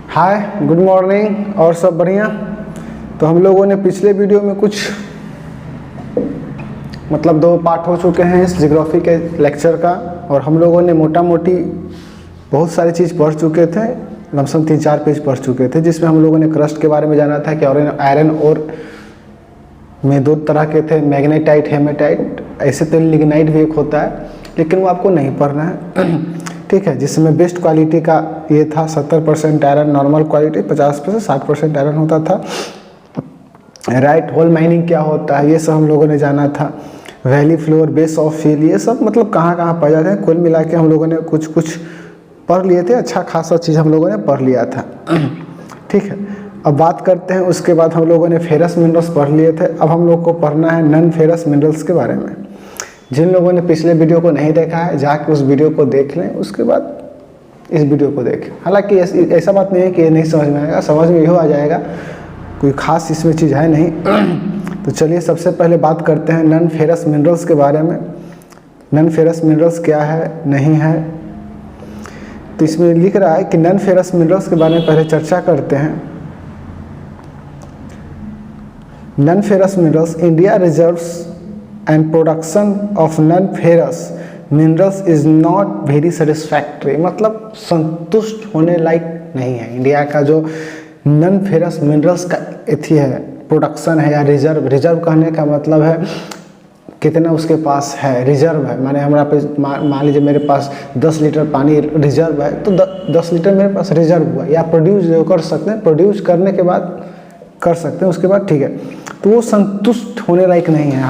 हाय, good morning. और सब बढ़िया। तो हम लोगों ने पिछले वीडियो में कुछ दो पार्ट हो चुके हैं इस ज्योग्राफी के लेक्चर का, और हम लोगों ने मोटा मोटी बहुत सारी चीज़ पढ़ चुके थे। लमसम 3-4 पेज पढ़ चुके थे, जिसमें हम लोगों ने क्रस्ट के बारे में जाना था कि आयरन और में 2 तरह के थे, मैग्नेटाइट, हेमेटाइट। ऐसे तो लिग्नाइट भी एक होता है, लेकिन वो आपको नहीं पढ़ना है। ठीक है, जिसमें बेस्ट क्वालिटी का ये था 70% आयरन, नॉर्मल क्वालिटी 50% 60% आयरन होता था। राइट होल माइनिंग क्या होता है, ये सब हम लोगों ने जाना था। Valley floor, base of fill, ये सब कहाँ कहाँ पाए जाते हैं। कुल मिला के हम लोगों ने कुछ कुछ पढ़ लिए थे। अच्छा खासा चीज़ हम लोगों ने पढ़ लिया था। ठीक है, अब बात करते हैं। उसके बाद हम लोगों ने फेरस मिनरल्स पढ़ लिए थे। अब हम लोग को पढ़ना है नॉन फेरस मिनरल्स के बारे में। जिन लोगों ने पिछले वीडियो को नहीं देखा है, जाके उस वीडियो को देख लें, उसके बाद इस वीडियो को देखें। हालांकि ऐसा बात नहीं है कि ये नहीं समझ में आएगा, समझ में हो आ जाएगा, कोई ख़ास इसमें चीज़ है नहीं। तो चलिए सबसे पहले बात करते हैं नॉन फेरस मिनरल्स के बारे में। नॉन फेरस मिनरल्स क्या है, नहीं है। तो इसमें लिख रहा है कि नॉन फेरस मिनरल्स के बारे में पहले चर्चा करते हैं। Non ferrous minerals, India reserves and production of non-ferrous minerals is not very satisfactory, मतलब संतुष्ट होने लायक नहीं है। इंडिया का जो नॉन फेरस मिनरल्स का एथी है, प्रोडक्शन है या रिजर्व कहने का मतलब है कितना उसके पास है, रिजर्व है। माने हमारा पे मान लीजिए मेरे पास 10 लीटर पानी रिजर्व है, तो 10 लीटर मेरे पास रिजर्व हुआ, या प्रोड्यूस जो कर सकते हैं, प्रोड्यूस करने के बाद कर सकते हैं, उसके बाद ठीक है, तो वो संतुष्ट होने लायक नहीं है।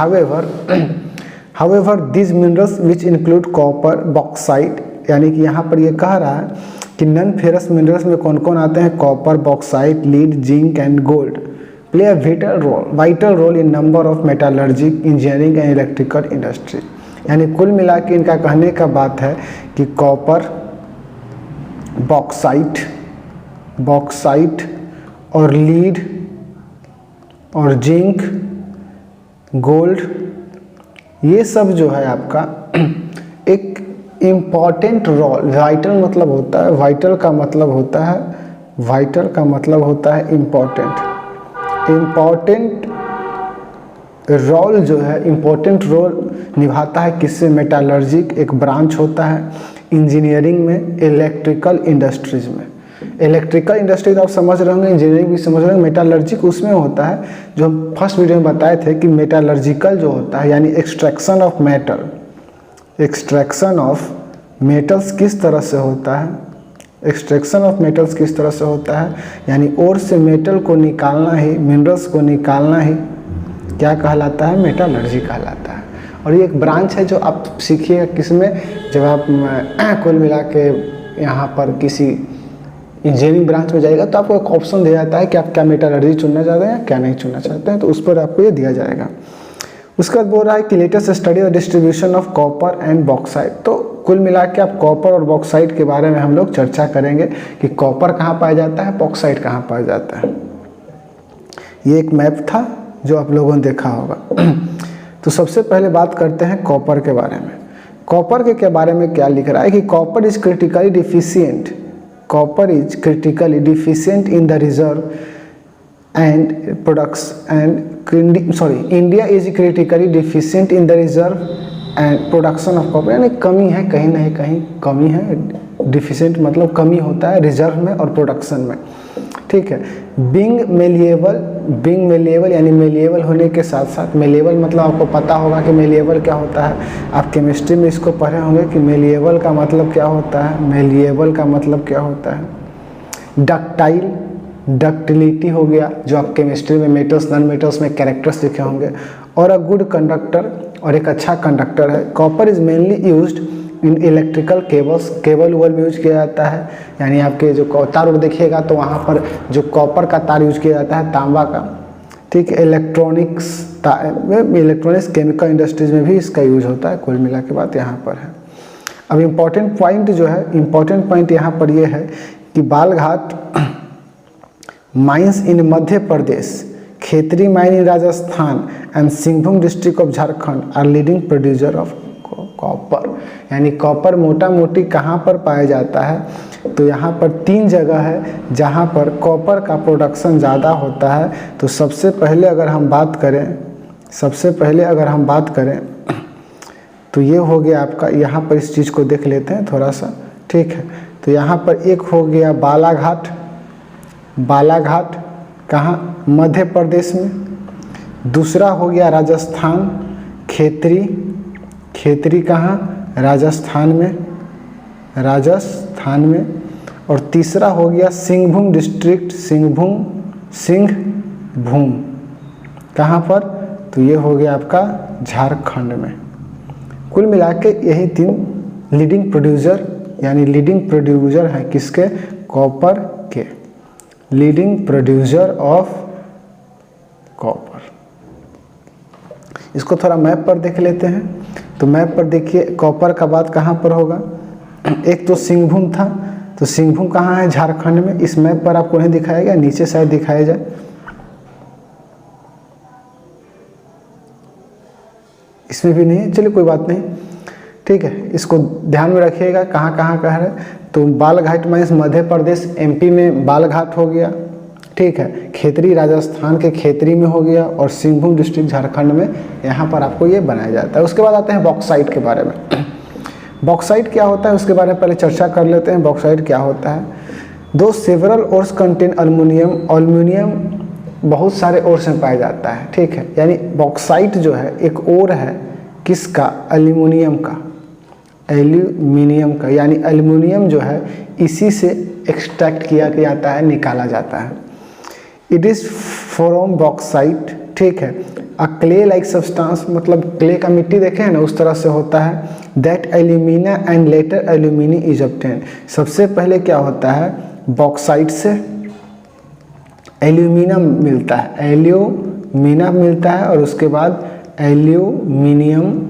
However this minerals which include copper, bauxite, यानी कि यहाँ पर ये कह रहा है कि नॉन फेरस मिनरल्स में कौन कौन आते हैं, copper, bauxite, lead, zinc and gold play a vital role in number of metallurgic, engineering and electrical industry. यानी कुल मिला के इनका कहने का बात है कि कॉपर, बॉक्साइट और लीड और जिंक, गोल्ड, ये सब जो है आपका एक इम्पॉर्टेंट रोल, वाइटल मतलब होता है, वाइटल का मतलब होता है इम्पॉर्टेंट रोल जो है, इम्पॉर्टेंट रोल निभाता है किससे, मेटालर्जिक एक ब्रांच होता है, इंजीनियरिंग में, इलेक्ट्रिकल इंडस्ट्रीज में। इलेक्ट्रिकल इंडस्ट्रीज आप समझ रहे होंगे, इंजीनियरिंग भी समझ रहे होंगे। मेटालर्जिक उसमें होता है जो हम फर्स्ट वीडियो में बताए थे कि मेटालर्जिकल जो होता है यानी एक्सट्रैक्शन ऑफ मेटल्स किस तरह से होता है, यानी ओर से मेटल को निकालना ही, मिनरल्स को निकालना ही क्या कहलाता है, मेटालर्जी कहलाता है। और ये एक ब्रांच है जो आप सीखिएगा किसमें, जब आप कुल मिला के यहाँ पर किसी इंजीनियरिंग ब्रांच में जाएगा तो आपको एक ऑप्शन दिया जाता है कि आप क्या मेटालर्जी चुनना चाहते हैं या क्या नहीं चुनना चाहते हैं, तो उस पर आपको ये दिया जाएगा। उसके बाद बोल रहा है कि latest study the distribution of copper and bauxite. तो कुल मिला के आप कॉपर और बॉक्साइट के बारे में हम लोग चर्चा करेंगे कि कॉपर कहाँ पाया जाता है, बॉक्साइट कहाँ पाया जाता है। ये एक मैप था जो आप लोगों ने देखा होगा। तो सबसे पहले बात करते हैं कॉपर के बारे में। कॉपर के बारे में क्या लिख रहा है कि copper is critically deficient in the reserve and India is critically deficient in the reserve and production of copper, यानी कमी है, कहीं ना कहीं कमी है। डिफिशिएंट मतलब कमी होता है रिजर्व में और प्रोडक्शन में। ठीक है, बिंग मेलिएबल यानी मेलिएबल होने के साथ साथ, मेलिएबल मतलब आपको पता होगा कि मेलिएबल क्या होता है, आप केमिस्ट्री में इसको पढ़े होंगे कि मेलिएबल का मतलब क्या होता है। डक्टिलिटी हो गया, जो आप केमिस्ट्री में मेटल्स नॉन मेटल्स में कैरेक्टर्स सीखे होंगे। और अ गुड कंडक्टर, और एक अच्छा कंडक्टर है। Copper is mainly used in electrical cable में यूज किया जाता है, यानी आपके जो तार देखिएगा तो वहाँ पर जो कॉपर का तार यूज किया जाता है, तांबा का। ठीक है, इलेक्ट्रॉनिक्स केमिकल इंडस्ट्रीज में भी इसका यूज होता है। कुल मिला के बात यहाँ पर है। अब इम्पॉर्टेंट पॉइंट यहाँ पर ये है कि Balaghat mines in Madhya Pradesh, Khetri mine in Rajasthan and Singhbhum district of Jharkhand are leading producer of copper. यानी कॉपर मोटा मोटी कहाँ पर पाया जाता है, तो यहाँ पर 3 जगह है जहाँ पर कॉपर का प्रोडक्शन ज़्यादा होता है। तो सबसे पहले अगर हम बात करें तो ये हो गया आपका, यहाँ पर इस चीज़ को देख लेते हैं थोड़ा सा, ठीक है। तो यहाँ पर एक हो गया बालाघाट कहाँ, मध्य प्रदेश में। दूसरा हो गया राजस्थान, खेतरी कहाँ, राजस्थान में। और तीसरा हो गया सिंहभूम डिस्ट्रिक्ट, सिंहभूम कहाँ पर, तो ये हो गया आपका झारखंड में। कुल मिला के यही 3 लीडिंग प्रोड्यूसर हैं किसके, कॉपर के, लीडिंग प्रोड्यूसर ऑफ कॉपर। इसको थोड़ा मैप पर देख लेते हैं। तो मैप पर देखिए कॉपर का बात कहाँ पर होगा, एक तो सिंहभूम था, तो सिंहभूम कहाँ है, झारखंड में। इस मैप पर आपको नहीं दिखाया गया, नीचे शायद दिखाया जाए, इसमें भी नहीं है, चलिए कोई बात नहीं, ठीक है। इसको ध्यान में रखिएगा कहाँ कहाँ का है। तो बालघाट माइंस मध्य प्रदेश एमपी में बालघाट हो गया, ठीक है। खेतरी राजस्थान के खेतरी में हो गया, और सिंहभूम डिस्ट्रिक्ट झारखंड में, यहाँ पर आपको ये बनाया जाता है। उसके बाद आते हैं बॉक्साइट के बारे में। बॉक्साइट क्या होता है उसके बारे में पहले चर्चा कर लेते हैं। बॉक्साइट क्या होता है, दो सेवरल ओर्स कंटेन अल्युमिनियम बहुत सारे ओर्स में पाया जाता है, ठीक है। यानी बॉक्साइट जो है एक ओर है किसका, एल्यूमिनियम का, यानी एल्युमिनियम जो है इसी से एक्सट्रैक्ट किया जाता है, निकाला जाता है। इट इज़ फ्रॉम बॉक्साइट, ठीक है। अ क्ले लाइक सब्सटेंस, मतलब क्ले का मिट्टी देखे हैं ना, उस तरह से होता है। That alumina and later alumni is obtain. सबसे पहले क्या होता है, बॉक्साइट से एल्यूमिनियम मिलता है, और उसके बाद एल्यूमिनियम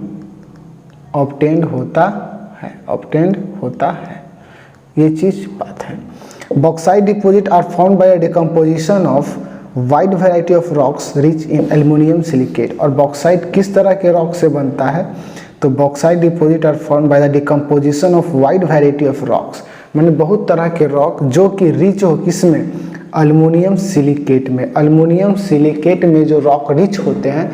ऑब्टेन्ड होता है। ये चीज़ बात है। Bauxite deposit are found by decomposition of wide variety of rocks rich in aluminium silicate. और बॉक्साइट किस तरह के रॉक से बनता है, तो bauxite deposit are found by the decomposition of wide variety of rocks, मैंने बहुत तरह के रॉक जो कि रिच हो किसमें, एल्युमिनियम सिलिकेट में। एल्युमिनियम सिलिकेट में जो रॉक रिच होते हैं,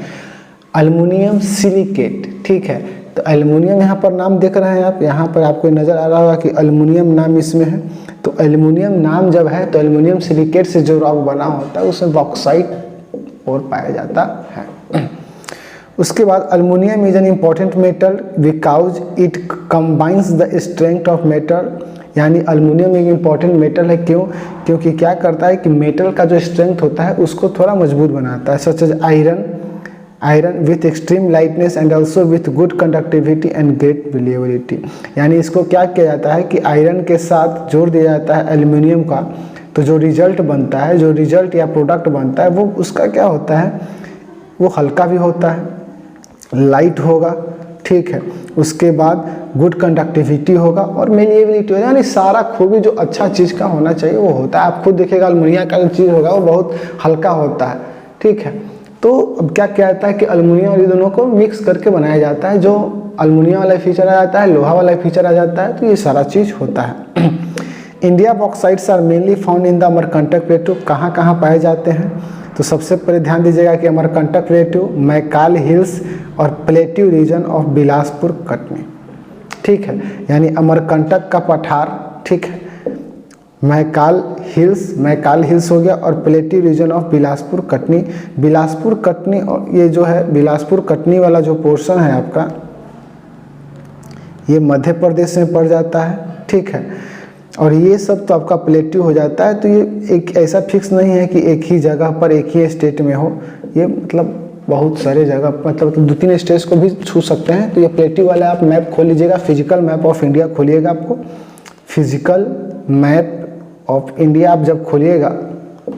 एल्युमिनियम सिलिकेट, ठीक है। तो एल्युमिनियम यहाँ पर नाम देख रहे हैं आप, यहाँ पर आपको नज़र आ रहा होगा कि एल्युमिनियम नाम इसमें है। तो एल्युमिनियम नाम जब है तो एल्युमिनियम सिलिकेट से जो रॉक बना होता है उसमें बॉक्साइट और पाया जाता है। उसके बाद aluminium is an important metal because it combines the strength of metal. यानी एल्युमिनियम एक इम्पॉर्टेंट मेटल है, क्यों, क्योंकि क्या करता है कि मेटल का जो स्ट्रेंथ होता है उसको थोड़ा मजबूत बनाता है। Such as iron with extreme lightness and also with good conductivity and great reliability. यानी इसको क्या किया जाता है कि आयरन के साथ जोड़ दिया जाता है एल्युमिनियम का, तो जो रिजल्ट बनता है, जो रिजल्ट या प्रोडक्ट बनता है, वो उसका क्या होता है, वो हल्का भी होता है, लाइट होगा, ठीक है। उसके बाद गुड कंडक्टिविटी होगा और मेलिएबिलिटी होगा। यानी सारा खूबी जो अच्छा चीज़ का होना चाहिए वो होता है। आप खुद देखिएगा एल्युमिनियम का जो चीज़ होगा वो बहुत हल्का होता है, ठीक है। तो अब क्या किया जाता है कि एल्युमिनियम और ये दोनों को मिक्स करके बनाया जाता है। जो एल्युमिनियम वाला फीचर आ जाता है, लोहा वाला फीचर आ जाता है, तो ये सारा चीज़ होता है। India bauxites are mainly found in the Amarkantak plateau. कहाँ कहाँ पाए जाते हैं, तो सबसे पहले ध्यान दीजिएगा कि अमरकंटक प्लेटू, मैकाल हिल्स और plateau region of Bilaspur Katni, ठीक है। यानी अमरकंटक का पठार, ठीक है, मैकाल हिल्स हो गया, और plateau region of Bilaspur Katni. और ये जो है बिलासपुर कटनी वाला जो पोर्शन है आपका, ये मध्य प्रदेश में पड़ जाता है, ठीक है। और ये सब तो आपका प्लेट्यू हो जाता है। तो ये एक ऐसा फिक्स नहीं है कि एक ही जगह पर एक ही स्टेट में हो, ये मतलब बहुत सारे जगह, मतलब 2-3 स्टेट्स को भी छू सकते हैं। तो ये प्लेट्यू वाला आप मैप खोल लीजिएगा, फिजिकल मैप ऑफ इंडिया खोलिएगा, आपको फिजिकल मैप ऑफ इंडिया आप जब खोलिएगा,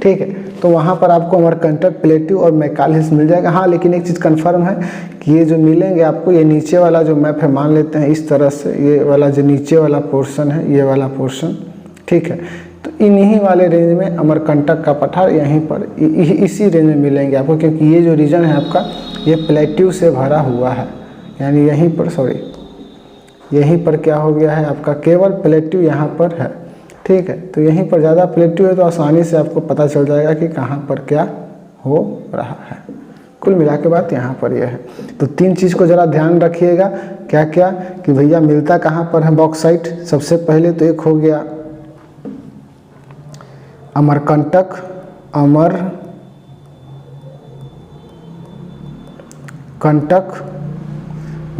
ठीक है, तो वहाँ पर आपको अमरकंटक, प्लेट्यू और मैकाल हिल्स मिल जाएगा। हाँ, लेकिन एक चीज़ कंफर्म है कि ये जो मिलेंगे आपको, ये नीचे वाला जो मैप है, मान लेते हैं इस तरह से, ये वाला जो नीचे वाला पोर्शन है, ये वाला पोर्शन, ठीक है, तो इन्हीं वाले रेंज में अमरकंटक का पठार यहीं पर इसी रेंज में मिलेंगे आपको, क्योंकि ये जो रीजन है आपका, ये प्लेट्यू से भरा हुआ है। यानी यहीं पर, सॉरी, यहीं पर क्या हो गया है आपका केवल प्लेट्यू यहाँ पर है, ठीक है। तो यहीं पर ज़्यादा प्लेट्यू है तो आसानी से आपको पता चल जाएगा कि कहाँ पर क्या हो रहा है। कुल मिला के बात यहाँ पर यह है। तो 3 चीज़ को ज़रा ध्यान रखिएगा, क्या क्या कि भैया मिलता कहाँ पर है बॉक्साइट। सबसे पहले तो एक हो गया अमरकंटक, अमरकंटक,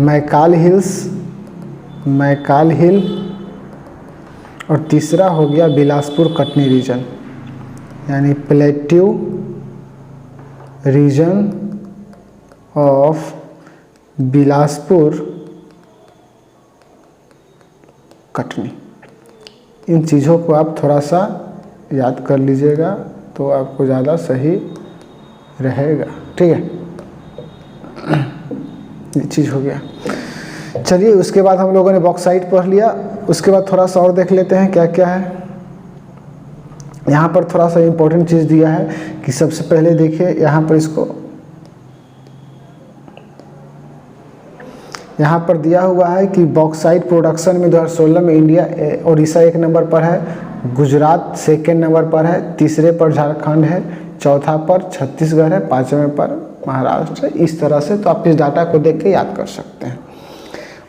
मैकाल हिल, और तीसरा हो गया बिलासपुर कटनी रीजन, यानी plateau region of Bilaspur Katni. इन चीज़ों को आप थोड़ा सा याद कर लीजिएगा तो आपको ज़्यादा सही रहेगा, ठीक है। ये चीज़ हो गया। चलिए उसके बाद हम लोगों ने बॉक्साइट पढ़ लिया, उसके बाद थोड़ा सा और देख लेते हैं क्या क्या है। यहाँ पर थोड़ा सा इम्पोर्टेंट चीज़ दिया है कि सबसे पहले देखिए यहाँ पर इसको, यहाँ पर दिया हुआ है कि बॉक्साइट प्रोडक्शन में 2016 में इंडिया उड़ीसा 1 नंबर पर है, गुजरात 2nd नंबर पर है, तीसरे पर झारखंड है, चौथा पर छत्तीसगढ़ है, 5वें पर महाराष्ट्र है। इस तरह से तो आप इस डाटा को देख के याद कर सकते हैं।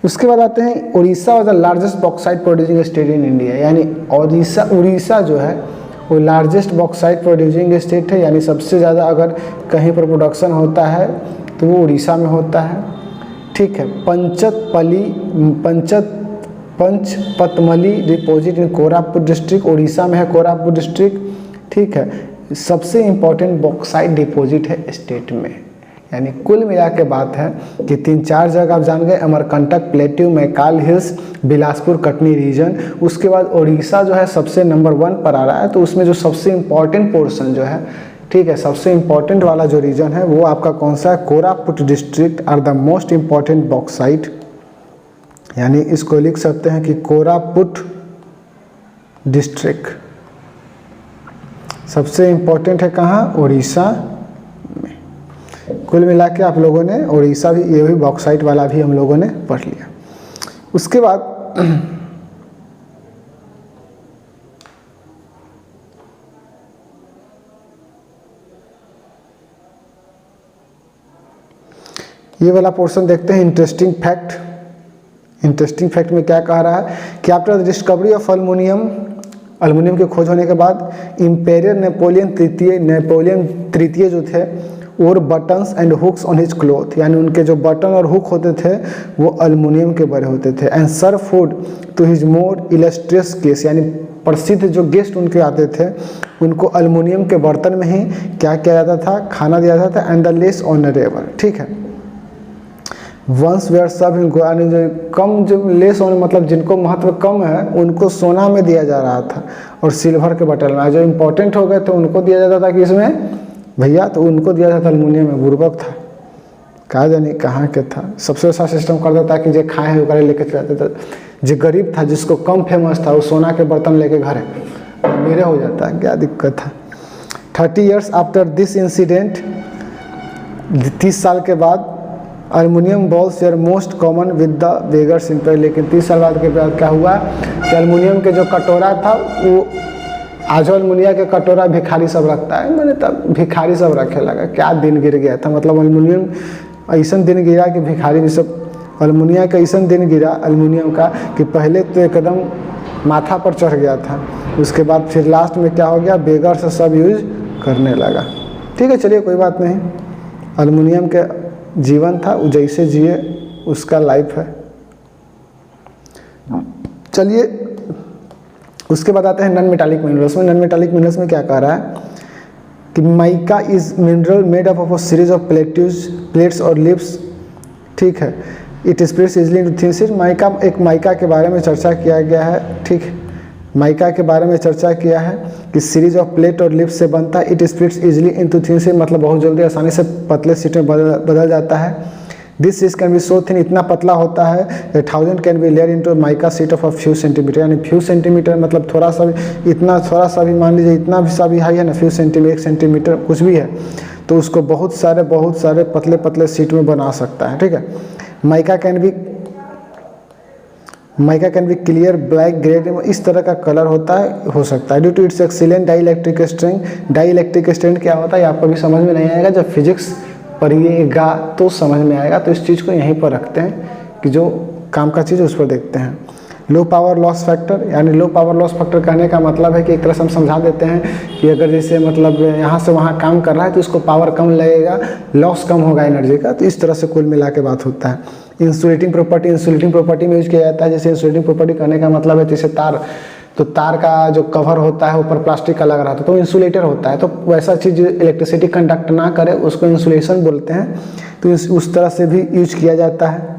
उसके बाद आते हैं उड़ीसा और the largest bauxite producing state in India, यानी उड़ीसा जो है वो लार्जेस्ट बॉक्साइट प्रोड्यूसिंग स्टेट है, यानी सबसे ज़्यादा अगर कहीं पर प्रोडक्शन होता है तो वो उड़ीसा में होता है, ठीक है। Panchpatmali deposit in Koraput district, Orissa में है कोरापुट डिस्ट्रिक्ट, ठीक है। सबसे इम्पोर्टेंट बॉक्साइट डिपॉजिट है स्टेट में, यानी कुल मिला के बात है कि 3-4 जगह आप जान गए, Amarkantak, plateau, Maikal hills, Bilaspur Katni region. उसके बाद उड़ीसा जो है सबसे नंबर 1 पर आ रहा है। तो उसमें जो सबसे इम्पॉर्टेंट पोर्शन जो है, ठीक है, सबसे इम्पॉर्टेंट वाला जो रीजन है वो आपका कौन सा है, Koraput district are the most important bauxite, यानी इसको लिख सकते हैं कि कोरापुट डिस्ट्रिक्ट सबसे इम्पॉर्टेंट है कहाँ, उड़ीसा में। कुल मिला के आप लोगों ने उड़ीसा भी, ये भी बॉक्साइट वाला भी हम लोगों ने पढ़ लिया। उसके बाद ये वाला पोर्शन देखते हैं, इंटरेस्टिंग फैक्ट। इंटरेस्टिंग फैक्ट में क्या कह रहा है कि after the discovery of aluminium के खोज होने के बाद इम्पेरियर नेपोलियन तृतीय जो थे, और buttons and hooks on his cloth, यानी उनके जो बटन और हुक होते थे वो अल्मुनियम के बने होते थे। And serve food to his more illustrious guest, यानी प्रसिद्ध जो गेस्ट उनके आते थे उनको अल्मुनियम के बर्तन में ही क्या किया जाता था, खाना दिया जाता था। एंड द लेस ऑनरेबल, ठीक है। वंस वेयर सब यानी जो कम, जो लेस होने मतलब जिनको महत्व कम है उनको सोना में दिया जा रहा था और सिल्वर के बटन में। जो इम्पोर्टेंट हो गए थे उनको दिया जाता था कि इसमें भैया, तो उनको दिया जाता अल्मुनियम में। बुर्बक था, कहा जानी कहाँ के था। सबसे अच्छा सिस्टम कर देता कि जो खाए हैं वो लेके चलाते थे। जो गरीब था, जिसको कम फेमस था, वो सोना के बर्तन लेके घर मेरे हो जाता, क्या दिक्कत था। 30 years आफ्टर दिस इंसिडेंट, 30 साल के बाद aluminium balls are most common with the beggars in. लेकिन 30 साल बाद के बाद क्या हुआ कि अल्मुनियम के जो कटोरा था वो, आज अल्मुनिया के कटोरा भिखारी सब रखता है, मैंने तब भिखारी सब रखे लगा। क्या दिन गिर गया था, मतलब अल्मुनियम ऐसा दिन गिरा कि भिखारी भी सब, अल्मुनिया का ऐसा दिन गिरा अल्मुनियम का कि पहले तो एकदम माथा पर चढ़ गया था, उसके बाद फिर लास्ट में क्या हो गया, बेगर से सब यूज करने लगा। ठीक है, चलिए कोई बात नहीं। अल्मुनियम के जीवन था, वो जैसे जिए उसका लाइफ है। चलिए उसके बाद आते हैं नॉन मेटालिक मिनरल्स में। नॉन मेटालिक मिनरल्स में क्या कह रहा है कि mica is mineral made up of a series of plates और लिप्स, ठीक है। It splits easily into thin sheets. Mica, एक माइका के बारे में चर्चा किया गया है, ठीक है। माइका के बारे में चर्चा किया है कि सीरीज ऑफ प्लेट और लिप्स से बनता है। It splits easily into thin sheet, मतलब बहुत जल्दी आसानी से पतले शीट में बदल जाता है। This sheet can be so thin, इतना पतला होता है 1000 can be layer into mica sheet of a few centimetre, यानी फ्यू सेंटीमीटर मतलब थोड़ा सा भी, इतना थोड़ा सा भी मान लीजिए, इतना भी सा भी हाई है ना, फ्यू सेंटीमीटर 1 सेंटीमीटर कुछ भी है, तो उसको बहुत सारे पतले शीट में बना सकता है, ठीक है। Mica can be mica can be clear black grey, इस तरह का कलर होता है, हो सकता है। Due to its excellent dielectric strength. Dielectric strength क्या होता है ये आपको भी समझ में नहीं आएगा, जब फिजिक्स पढ़िएगा तो समझ में आएगा। तो इस चीज़ को यहीं पर रखते हैं कि जो काम का चीज़ उस पर देखते हैं। लो पावर लॉस फैक्टर, यानी लो पावर लॉस फैक्टर कहने का मतलब है कि एक तरह से हम समझा देते हैं कि अगर जैसे मतलब यहाँ से वहाँ काम कर रहा है तो इसको पावर कम लगेगा, लॉस कम होगा एनर्जी का। तो इस तरह से कुल मिला के बात होता है। इंसुलेटिंग प्रॉपर्टी, इंसुलेटिंग प्रॉपर्टी में यूज किया जाता है। जैसे इंसुलेटिंग प्रॉपर्टी कहने का मतलब है जैसे तार, तो तार का जो कवर होता है ऊपर प्लास्टिक का लग रहा था तो इंसुलेटर होता है। तो वैसा चीज़ इलेक्ट्रिसिटी कंडक्ट ना करे उसको इंसुलेशन बोलते हैं। तो उस तरह से भी यूज किया जाता है।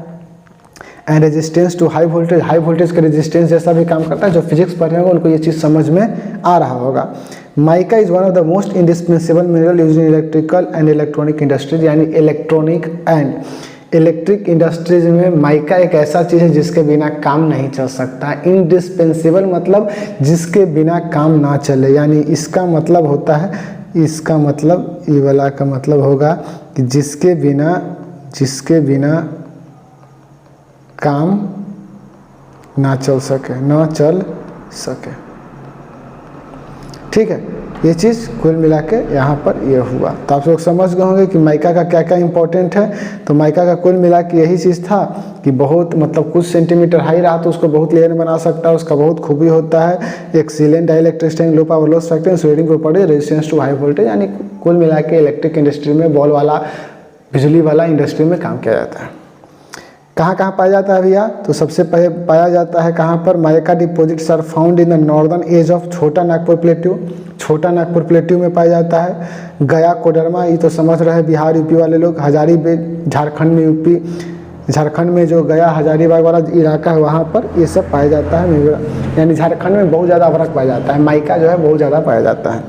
And resistance to high voltage, high voltage का रेजिस्टेंस जैसा भी काम करता है। जो फिजिक्स पढ़े होंगे उनको ये चीज़ समझ में आ रहा होगा। Mica is one of the most indispensable mineral use in electrical and electronic industries, यानी इलेक्ट्रॉनिक एंड इलेक्ट्रिक इंडस्ट्रीज में माइका एक ऐसा चीज़ है जिसके बिना काम नहीं चल सकता। इंडिस्पेंसिबल मतलब जिसके बिना काम ना चले, यानी इसका मतलब होता है, इसका मतलब ये वाला का मतलब होगा कि जिसके बिना काम ना चल सके। ठीक है, ये चीज़ कुल मिला के यहाँ पर ये हुआ। तो आप लोग समझ गए होंगे कि माइका का क्या क्या इंपॉर्टेंट है। तो माइका का कुल मिला के यही चीज़ था कि बहुत मतलब कुछ सेंटीमीटर हाई रहा तो उसको बहुत लेयर बना सकता है, उसका बहुत खूबी होता है। Excellent dielectric strength, low power loss factor, insulating property, resistance to high voltage, यानी कुल मिला के इलेक्ट्रिक इंडस्ट्री में, बॉल वाला बिजली वाला इंडस्ट्री में काम किया जाता है। कहाँ कहाँ पाया जाता है भैया? तो सबसे पहले पाया जाता है कहाँ पर? Mica deposits are found in the northern edge of Chota Nagpur plateau, छोटा नागपुर प्लेट्यू में पाया जाता है। गया, कोडरमा, ये तो समझ रहे हैं बिहार यूपी वाले लोग। हजारीबाग झारखंड में, यूपी झारखंड में जो गया हजारीबाग वाला इलाका है वहाँ पर ये सब पाया जाता है। यानी झारखंड में बहुत ज़्यादा फर्क पाया जाता है, माइका जो है बहुत ज़्यादा पाया जाता है।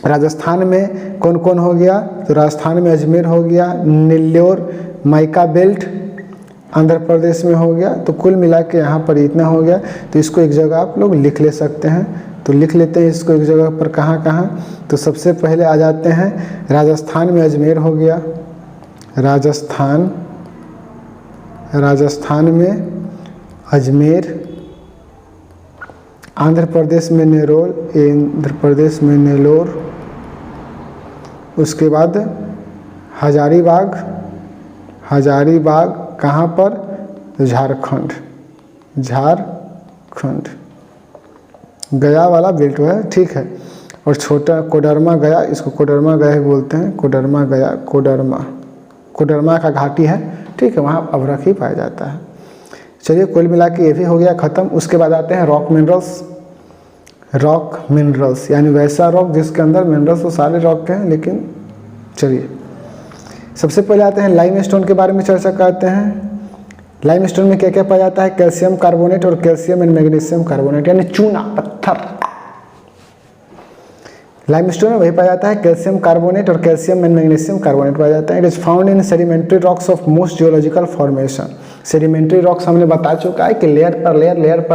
राजस्थान में कौन कौन हो गया? तो राजस्थान में अजमेर हो गया, नेल्लोर माइका बेल्ट आंध्र प्रदेश में हो गया। तो कुल मिला के यहाँ पर इतना हो गया। तो इसको एक जगह आप लोग लिख ले सकते हैं। तो लिख लेते हैं इसको एक जगह पर, कहाँ कहाँ? तो सबसे पहले आ जाते हैं राजस्थान में अजमेर हो गया, राजस्थान में अजमेर, आंध्र प्रदेश में नेल्लोर, उसके बाद हजारीबाग कहाँ पर? तो झारखंड, गया वाला बेल्ट है, ठीक है। और छोटा कोडरमा गया, इसको कोडरमा गया बोलते हैं, कोडरमा गया, कोडरमा का घाटी है, ठीक है, वहाँ अभ्रक ही पाया जाता है। चलिए कुल मिला के ये भी हो गया ख़त्म। उसके बाद आते हैं रॉक मिनरल्स, यानी वैसा रॉक जिसके अंदर मिनरल्स तो सारे रॉक के हैं, लेकिन चलिए सबसे पहले आते हैं लाइमस्टोन के बारे में चर्चा करते हैं। लाइमस्टोन में क्या क्या पाया जाता है? कैल्शियम कार्बोनेट और कैल्शियम एंड मैग्नीशियम कार्बोनेट, यानी चूना पत्थर। लाइमस्टोन में वही पाया जाता है, कैल्शियम कार्बोनेट और कैल्शियम एंड मैग्नीशियम कार्बोनेट पाया जाता है। It is found in sedimentary rocks of most geological formation. Sedimentary rocks हमने बता चुका है कि लेयर पर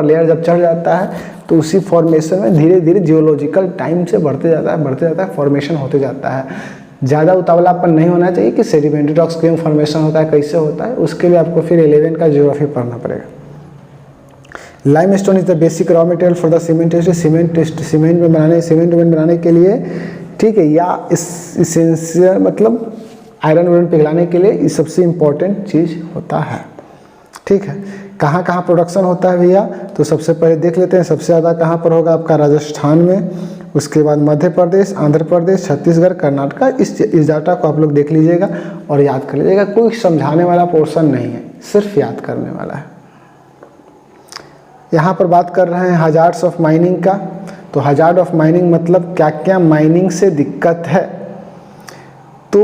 लेयर जब चढ़ जाता है तो उसी फॉर्मेशन में धीरे धीरे जियोलॉजिकल टाइम से बढ़ते जाता है, फॉर्मेशन होते जाता है। ज़्यादा उतावलापन नहीं होना चाहिए कि सेडिमेंट्री रॉक्स क्यों फॉर्मेशन होता है, कैसे होता है, उसके लिए आपको फिर 11 का ज्योग्राफी पढ़ना पड़ेगा। Limestone is the basic raw material for the cement industry, cement बनाने के लिए, ठीक है, या इसेंशियल मतलब आयरन वायरन पिघलाने के लिए ये सबसे इम्पोर्टेंट चीज़ होता है, ठीक है। कहाँ कहाँ प्रोडक्शन होता है भैया? तो सबसे पहले देख लेते हैं, सबसे ज़्यादा कहाँ पर होगा आपका? राजस्थान में, उसके बाद मध्य प्रदेश, आंध्र प्रदेश, छत्तीसगढ़, कर्नाटक। इस डाटा को आप लोग देख लीजिएगा और याद कर लीजिएगा। कोई समझाने वाला पोर्शन नहीं है, सिर्फ याद करने वाला है। यहाँ पर बात कर रहे हैं हजार्ड्स ऑफ माइनिंग का। तो हजार्ड ऑफ माइनिंग मतलब क्या क्या माइनिंग से दिक्कत है, तो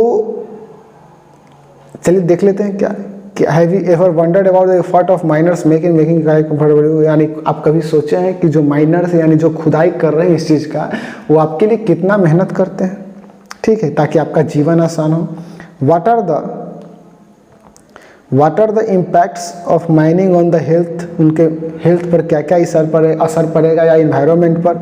चलिए देख लेते हैं क्या। Have you ever wondered about the effort of miners making comfortable, यानी आप कभी सोचे हैं कि जो माइनर्स यानी जो खुदाई कर रहे हैं इस चीज़ का, वो आपके लिए कितना मेहनत करते हैं, ठीक है, ताकि आपका जीवन आसान हो। What are the impacts of mining on the health, उनके हेल्थ पर क्या क्या असर पड़ेगा या इन्वायरमेंट पर।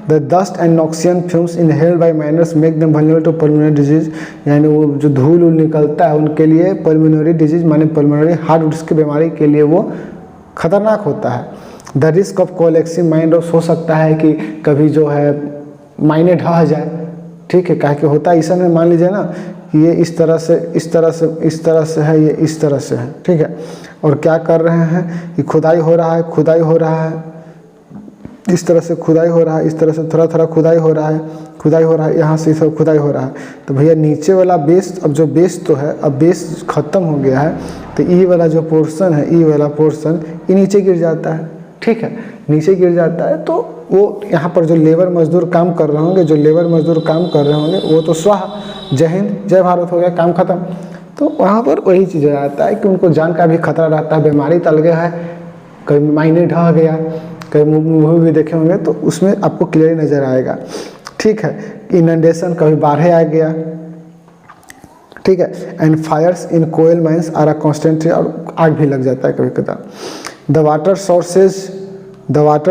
The dust and noxious fumes inhaled by miners make them vulnerable to pulmonary disease, यानी वो जो धूल निकलता है उनके लिए पल्मोनरी डिजीज माने पल्मोनरी हार्ट की बीमारी के लिए वो खतरनाक होता है। The risk of collapsing mine हो सकता है कि कभी जो है माइने ढह जाए, ठीक है, कहा कि होता है ऐसा में, मान लीजिए ना कि ये इस तरह से इस तरह से इस तरह से है, ये इस तरह से है, ठीक है, और क्या कर रहे हैं कि खुदाई हो रहा है, खुदाई हो रहा है, इस तरह से खुदाई हो रहा है, इस तरह से थोड़ा थोड़ा खुदाई हो रहा है, खुदाई हो रहा है, यहाँ से सब खुदाई हो रहा है। तो भैया नीचे वाला बेस, अब जो बेस तो है, अब बेस खत्म हो गया है, तो ई वाला जो पोर्शन है, ई वाला पोर्शन ये नीचे गिर जाता है, ठीक है, नीचे गिर जाता है। तो वो यहाँ पर जो लेबर मजदूर काम कर रहे होंगे, जो लेबर मजदूर काम कर रहे होंगे, वो तो स्वाहा, जय हिंद जय भारत हो गया, काम खत्म। तो वहाँ पर वही चीज़ रहता है कि उनको जान का भी खतरा रहता है, बीमारी तल गया है, कहीं मायने ढह गया, कहीं मूवी भी देखे होंगे तो उसमें आपको क्लियर नज़र आएगा, ठीक है। इनंडेशन, कभी बाढ़ आ गया, ठीक है। And fires in coal mines are a constant, और आग भी लग जाता है कभी कभार। The water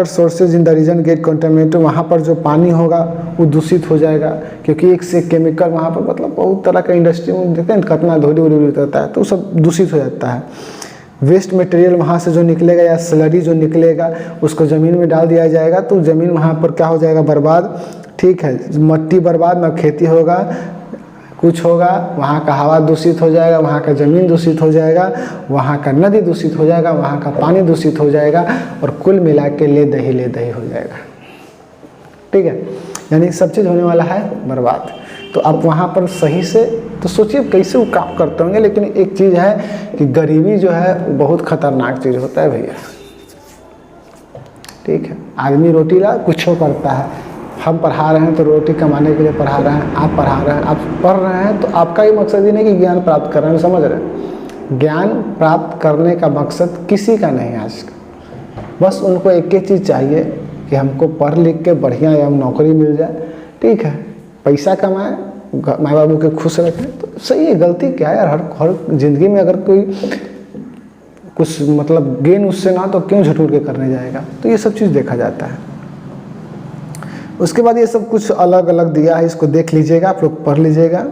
sources in the region get contaminated, वहाँ पर जो पानी होगा वो दूषित हो जाएगा, क्योंकि एक से केमिकल वहाँ पर, मतलब बहुत तरह का इंडस्ट्री में देखते हैं कितना धूल उड़ी रहता है, तो सब दूषित हो जाता है। वेस्ट मटेरियल वहाँ से जो निकलेगा या स्लरी जो निकलेगा उसको ज़मीन में डाल दिया जाएगा, तो ज़मीन वहाँ पर क्या हो जाएगा, बर्बाद, ठीक है, मट्टी बर्बाद, ना खेती होगा, कुछ होगा, वहाँ का हवा दूषित हो जाएगा, वहाँ का ज़मीन दूषित हो जाएगा, वहाँ का नदी दूषित हो जाएगा, वहाँ का पानी दूषित हो जाएगा, और कुल मिला के ले दही हो जाएगा, ठीक है। यानी सब चीज़ होने वाला है बर्बाद। तो आप वहाँ पर सही से तो सोचिए कैसे वो काम करते होंगे। लेकिन एक चीज़ है कि गरीबी जो है बहुत खतरनाक चीज़ होता है भैया, ठीक है। आदमी रोटी ला कुछ करता है, हम पढ़ा रहे हैं तो रोटी कमाने के लिए पढ़ा रहे हैं, आप पढ़ा रहे हैं, आप पढ़ रहे हैं तो आपका ही मकसद ही नहीं कि ज्ञान प्राप्त कर रहे हैं, समझ रहे हैं। ज्ञान प्राप्त करने का मकसद किसी का नहीं आज का, बस उनको एक ही चीज़ चाहिए कि हमको पढ़ लिख के बढ़िया या नौकरी मिल जाए, ठीक है, पैसा कमाएं, माँ बाबू के खुश रखें, तो सही है। गलती क्या है यार, हर ज़िंदगी में अगर कोई कुछ मतलब गेन उससे ना तो क्यों झटूर के करने जाएगा। तो ये सब चीज़ देखा जाता है। उसके बाद ये सब कुछ अलग अलग दिया है, इसको देख लीजिएगा, आप लोग पढ़ लीजिएगा।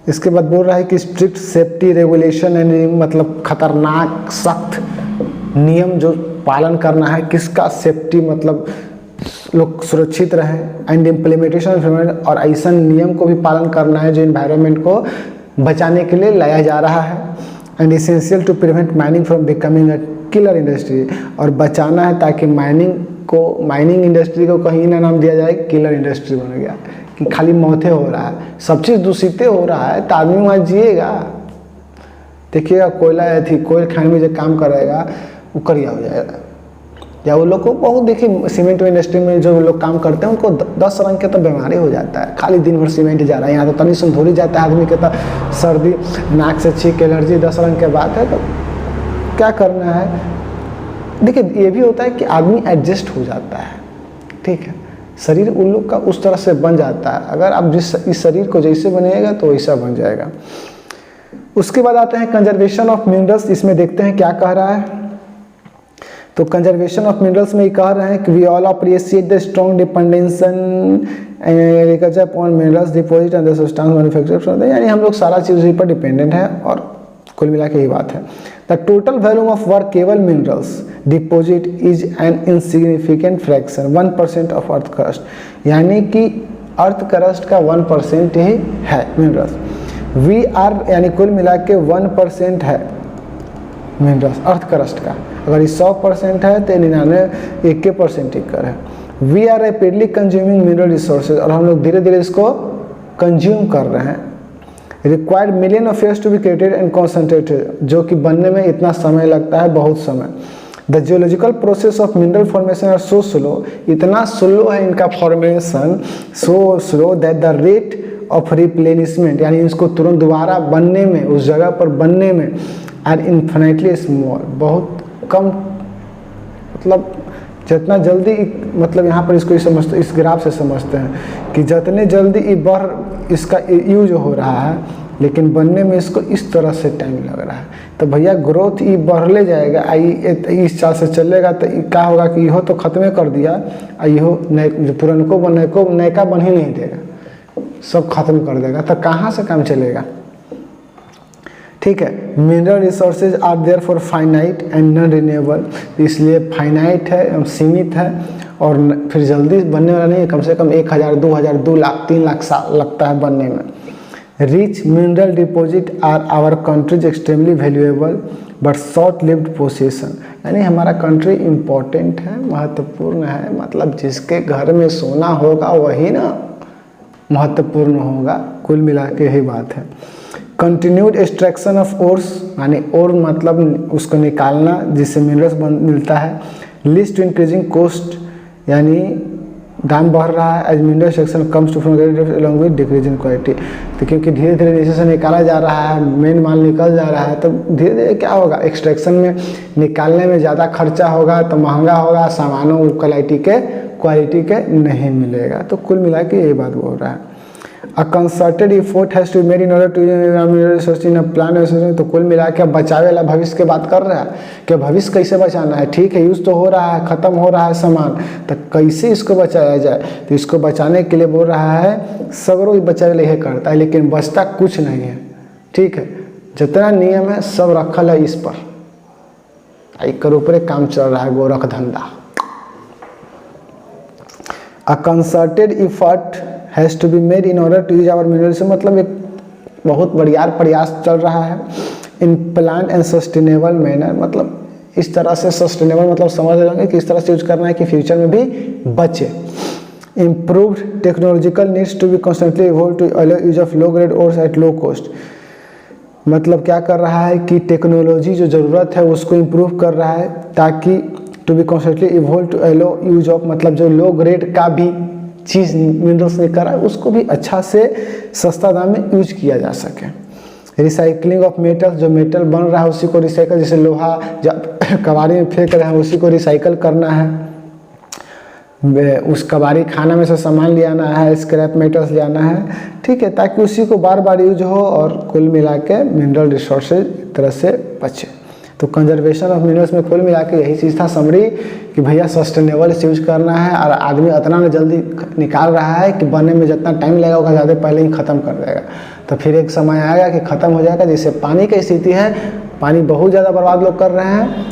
इसके बाद बोल रहा है कि स्ट्रिक्ट सेफ्टी रेगुलेशन यानी मतलब खतरनाक सख्त नियम जो पालन करना है, किसका सेफ्टी मतलब लोग सुरक्षित रहें, एंड इम्प्लीमेंटेशन, और ऐसा नियम को भी पालन करना है जो इन्वायरमेंट को बचाने के लिए लाया जा रहा है। And essential to prevent mining from becoming a killer industry, और बचाना है ताकि माइनिंग इंडस्ट्री को कहीं ना नाम दिया जाए किलर इंडस्ट्री बन गया कि खाली मौतें हो रहा है, सब चीज़ दूषित हो रहा है, तो आदमी वहाँ जिएगा। देखिएगा कोयल खान में जो काम करेगा वो करिया हो जाएगा, या वो लोग को बहुत, देखिए सीमेंट इंडस्ट्री में जो लोग काम करते हैं उनको 10 रंग के तो बीमारी हो जाता है, खाली दिन भर सीमेंट जा रहा है, यहाँ तो तनी सुन धोरी जाता है आदमी के, तो सर्दी, नाक से छींक, एलर्जी, 10 रंग के बात है। तो क्या करना है, देखिए ये भी होता है कि आदमी एडजस्ट हो जाता है, ठीक है, शरीर उन लोग का उस तरह से बन जाता है। अगर आप इस शरीर को जैसे बनेगा तो वैसा बन जाएगा। उसके बाद आते हैं कंजर्वेशन ऑफ मिनरल्स। इसमें देखते हैं क्या कह रहा है। तो कंजर्वेशन ऑफ मिनरल्स में ये कह रहे हैं कि we all appreciate the strong dependence on agriculture upon minerals deposit and the substance manufacture, यानी हम लोग सारा चीज़ पर डिपेंडेंट है, और कुल मिला के ये बात है। The total volume of workable minerals deposit is an insignificant fraction 1% of earth crust, यानी कि अर्थ क्रस्ट का 1% ही है मिनरल्स। वी आर यानी कुल मिला के 1% है मिनरल्स अर्थ क्रस्ट का। अगर ये 100% है तो 99% ही कर है। We are rapidly consuming mineral resources, और हम लोग धीरे धीरे इसको कंज्यूम कर रहे हैं। Required million of years to be created and concentrated, जो कि बनने में इतना समय लगता है, बहुत समय। The geological process of mineral formation are so slow, इतना स्लो है इनका formation, so slow that the rate of replenishment, यानी इसको तुरंत दोबारा बनने में, उस जगह पर बनने में, आर इन्फिनिटली स्मॉल, बहुत कम, मतलब जितना जल्दी, मतलब यहाँ पर इसको समझते, इस ग्राफ से समझते हैं कि जितने जल्दी इसका यूज हो रहा है, लेकिन बनने में इसको इस तरह से टाइम लग रहा है। तो भैया ग्रोथ ये बढ़ले जाएगा, इस चाल से चलेगा तो क्या होगा कि इहो तो खत्म कर दिया, इहो पुरनको नयका बन ही नहीं देगा, सब खत्म कर देगा, तो कहाँ से काम चलेगा, ठीक है। Mineral resources are there for finite and non renewable, इसलिए फाइनाइट है, सीमित है और फिर जल्दी बनने वाला नहीं है, कम से कम 1000, 2000, 2 लाख 3 लाख साल लगता है बनने में। Rich mineral deposit are our country's extremely valuable but short lived possession, यानी हमारा कंट्री इम्पोर्टेंट है, महत्वपूर्ण है, मतलब जिसके घर में सोना होगा वही ना महत्वपूर्ण होगा, कुल मिला के यही बात है। कंटिन्यूड एक्सट्रैक्शन ऑफ ओर्स, यानी ओर मतलब उसको निकालना जिससे मिनरल्स मिलता है। लीस्ट टू इंक्रीजिंग कॉस्ट, यानी दाम बढ़ रहा है। As mineral extraction comes to from along with decrease in quality, तो क्योंकि धीरे धीरे नीचे से निकाला जा रहा है, मेन माल निकल जा रहा है, तो धीरे धीरे क्या होगा, एक्सट्रैक्शन में निकालने में ज़्यादा खर्चा होगा तो महंगा होगा, सामानों क्वालिटी के नहीं मिलेगा। तो कुल मिला के यही बात बोल रहा है। A concerted effort has to be made in order to mineral resources in a plan, तो कुल मिला के बचावे वाला भविष्य के बात कर रहा है कि भविष्य कैसे बचाना है। ठीक है, यूज़ तो हो रहा है, ख़त्म हो रहा है सामान, तो कैसे इसको बचाया जाए, तो इसको बचाने के लिए बोल रहा है सगरों बचावे यही करता है, लेकिन बचता कुछ नहीं है। ठीक है, जितना नियम है सब रखल है इस पर, एक ऊपर काम चल रहा है, गोरख धंधा। A concerted effort has to be made in order to use our minerals, मतलब एक बहुत बढ़िया प्रयास चल रहा है। इन प्लान एंड सस्टेनेबल मैनर, मतलब इस तरह से सस्टेनेबल मतलब समझ लेंगे कि इस तरह से यूज करना है कि फ्यूचर में भी बचे। Improved technological needs to be constantly evolve to allow use of low grade ores at low cost, मतलब क्या कर रहा है कि टेक्नोलॉजी जो ज़रूरत है उसको इम्प्रूव कर रहा है ताकि to be constantly evolve to allow use of, मतलब जो लो ग्रेड का भी चीज़ मिनरल्स निकल रहा है उसको भी अच्छा से सस्ता दाम में यूज किया जा सके। रिसाइकलिंग ऑफ मेटल, जो मेटल बन रहा है उसी को रिसाइकल, जैसे लोहा जब कबाड़ी में फेंक रहे हैं उसी को रिसाइकल करना है। उस कबाड़ी खाना में से सामान ले आना है, स्क्रैप मेटल्स ले आना है, ठीक है, ताकि उसी को बार बार यूज हो और कुल मिला के मिनरल रिसोर्सेज एक तरह से बचे। तो कंजर्वेशन ऑफ मिनरल्स में कुल मिला के यही चीज़ था समरी कि भैया सस्टेनेबल से यूज करना है, और आदमी इतना जल्दी निकाल रहा है कि बनने में जितना टाइम लगेगा उसका ज़्यादा पहले ही ख़त्म कर देगा। तो फिर एक समय आएगा कि ख़त्म हो जाएगा। जिससे पानी की स्थिति है, पानी बहुत ज़्यादा बर्बाद लोग कर रहे हैं,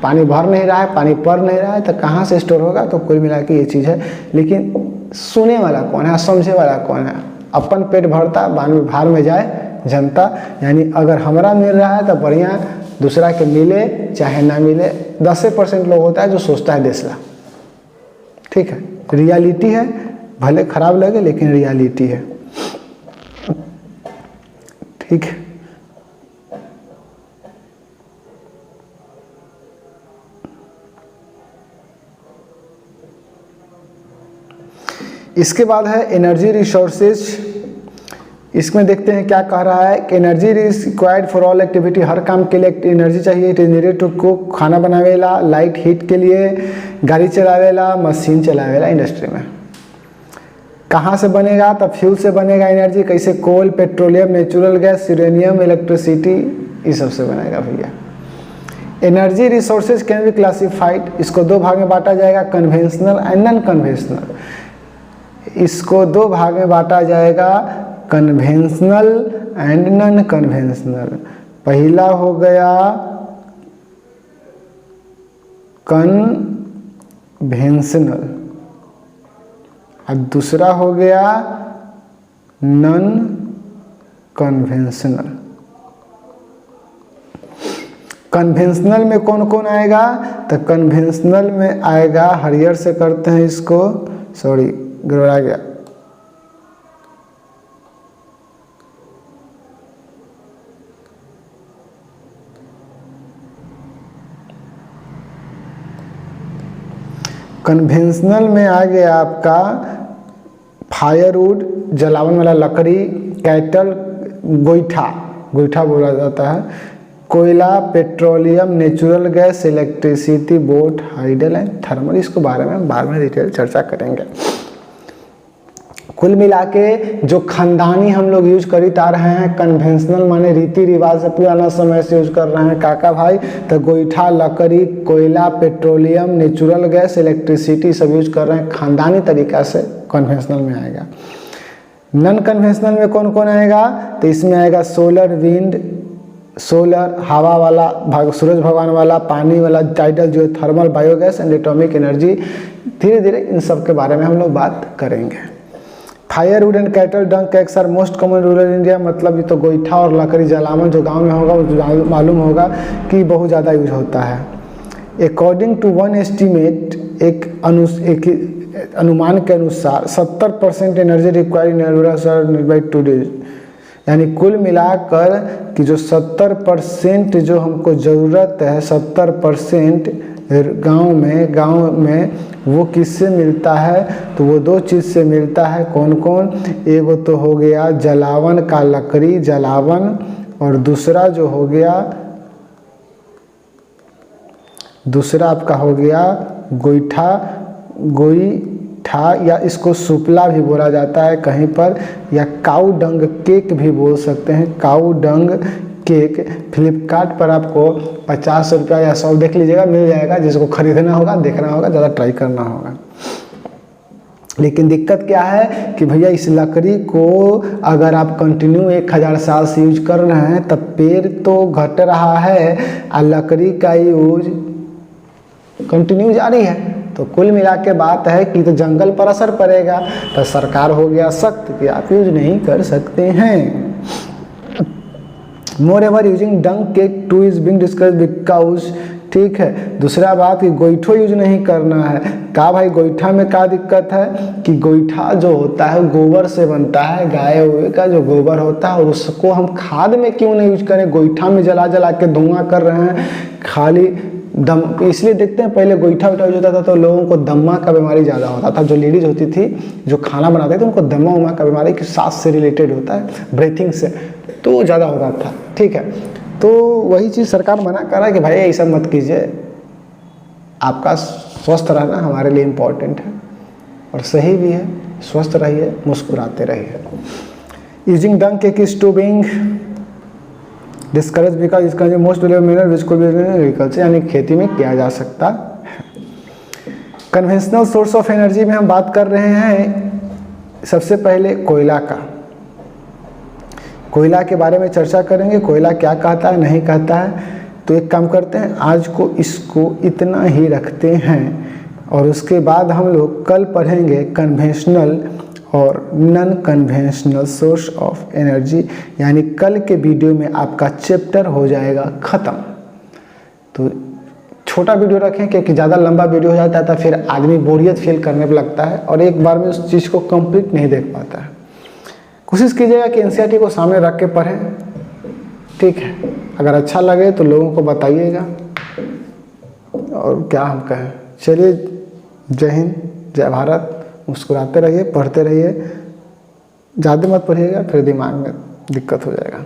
पानी भर नहीं रहा है, पानी पड़ नहीं रहा है, तो कहाँ से स्टोर होगा। तो कुल मिला के ये चीज़ है। लेकिन सुने वाला कौन है, समझे वाला कौन है। अपन पेट भरता बाहर में जाए जनता, यानी अगर हमारा मिल रहा है तो बढ़िया, दूसरा के मिले चाहे ना मिले। 10% लोग होता है जो सोचता है देसला, ठीक है, रियलिटी है, भले खराब लगे लेकिन रियलिटी है, ठीक है। इसके बाद है एनर्जी रिसोर्सेज। इसमें देखते हैं क्या कह रहा है कि energy is required for all activity, हर काम के लिए एनर्जी चाहिए। It is needed to cook, खाना बनावेला, लाइट हीट के लिए, गाड़ी चलावेला, मशीन चलावेला इंडस्ट्री में। कहाँ से बनेगा, तो फ्यूल से बनेगा एनर्जी। कैसे, coal, petroleum, natural gas, uranium, electricity, इस सब से बनेगा भैया। Energy resources can be classified, इसको दो भाग में बांटा जाएगा, कन्वेंशनल एंड नॉन कन्वेंशनल। इसको दो भाग में बांटा जाएगा, कन्वेंशनल एंड नॉन कन्वेंशनल। पहला हो गया कन्वेंशनल और दूसरा हो गया नॉन कन्वेंशनल। कन्वेंशनल में कौन कौन आएगा, तो कन्वेंशनल में आएगा, हरियर से करते हैं इसको, सॉरी गड़बड़ा गया, कन्वेंशनल में आ गया आपका फायरवुड, जलावन वाला लकड़ी, कैटल, गोईठा बोला जाता है, कोयला, petroleum, natural gas, electricity, boat, hydel and thermal. इसको बारे में बाद में डिटेल चर्चा करेंगे। कुल मिला के जो खानदानी हम लोग यूज करीत आ रहे हैं, कन्वेंशनल माने रीति रिवाज से पुराना समय से यूज कर रहे हैं काका भाई, तो गोईठा, लकड़ी, कोयला, पेट्रोलियम, नेचुरल गैस, इलेक्ट्रिसिटी सब यूज कर रहे हैं खानदानी तरीका से, कन्वेंशनल में आएगा। नॉन कन्वेंशनल में कौन कौन आएगा, तो इसमें आएगा सोलर, विंड, सोलर हवा वाला, सूरज भगवान वाला, पानी वाला, टाइडल जो thermal, biogas and atomic energy. धीरे धीरे इन सब के बारे में हम लोग बात करेंगे। Firewood and cattle dung cakes are most common rural India, मतलब ये तो गोईठा और लकड़ी जलावन जो गांव में होगा वो मालूम होगा कि बहुत ज़्यादा यूज होता है। अकॉर्डिंग टू वन एस्टीमेट, एक अनुमान के अनुसार 70% energy required in rural by today, यानी कुल मिलाकर कि जो 70% जो हमको ज़रूरत है, 70% गांव में वो किससे मिलता है, तो वो दो चीज़ से मिलता है। कौन कौन, एक तो हो गया जलावन का लकड़ी जलावन, और दूसरा जो हो गया, दूसरा आपका हो गया गोईठा या इसको सुपला भी बोला जाता है कहीं पर, या काऊ डंग केक भी बोल सकते हैं, काऊ डंग केक। फ्लिपकार्ट पर आपको 50 रुपया या 100 देख लीजिएगा, मिल जाएगा। जिसको खरीदना होगा, देखना होगा, ज़्यादा ट्राई करना होगा। लेकिन दिक्कत क्या है कि भैया इस लकड़ी को अगर आप कंटिन्यू 1000 साल से यूज कर रहे हैं तब पेड़ तो घट रहा है और लकड़ी का यूज कंटिन्यू जारी है। तो कुल मिला के बात है कि तो जंगल पर असर पड़ेगा, तो सरकार हो गया सख्त कि आप यूज नहीं कर सकते हैं। Moreover using dung cake to is being discuss because, ठीक है। दूसरा बात कि गोईठो यूज नहीं करना है। का भाई गोईठा में क्या दिक्कत है कि गोईठा जो होता है गोबर से बनता है, गाय हुए का जो गोबर होता है, और उसको हम खाद में क्यों नहीं यूज करें। गोईठा में जला जला के धुआं कर रहे हैं, खाली दम। इसलिए देखते हैं पहले गोईठा यूज होता था तो लोगों को दम्मा का बीमारी ज़्यादा होता था। जो लेडीज होती थी जो खाना बनाते थे उनको दम्मा उमा का बीमारी की सांस से रिलेटेड होता है, ब्रीथिंग से, तो ज़्यादा होता था। ठीक है, तो वही चीज़ सरकार मना कर रहा है कि भाई ऐसा मत कीजिए, आपका स्वस्थ रहना हमारे लिए इम्पोर्टेंट है और सही भी है। स्वस्थ रहिए, मुस्कुराते रहिए। Using dung cake is to being discourage because इसका जो most valuable mineral which could be agriculture, यानी खेती में किया जा सकता है। कन्वेंशनल सोर्स ऑफ एनर्जी में हम बात कर रहे हैं सबसे पहले कोयला का। कोयला के बारे में चर्चा करेंगे, कोयला क्या कहता है नहीं कहता है। तो एक काम करते हैं, आज को इसको इतना ही रखते हैं और उसके बाद हम लोग कल पढ़ेंगे कन्वेंशनल और non conventional source of energy, यानी कल के वीडियो में आपका चैप्टर हो जाएगा ख़त्म। तो छोटा वीडियो रखें क्योंकि ज़्यादा लंबा वीडियो हो जाता है तो फिर आदमी बोरियत फील करने पर लगता है और एक बार में उस चीज़ को कंप्लीट नहीं देख पाता है। कोशिश कीजिएगा कि एनसीईआरटी को सामने रख के पढ़ें, ठीक है। अगर अच्छा लगे तो लोगों को बताइएगा, और क्या हम कहें। चलिए, जय हिंद, जय भारत। मुस्कुराते रहिए, पढ़ते रहिए, ज़्यादा मत पढ़िएगा फिर दिमाग में दिक्कत हो जाएगा।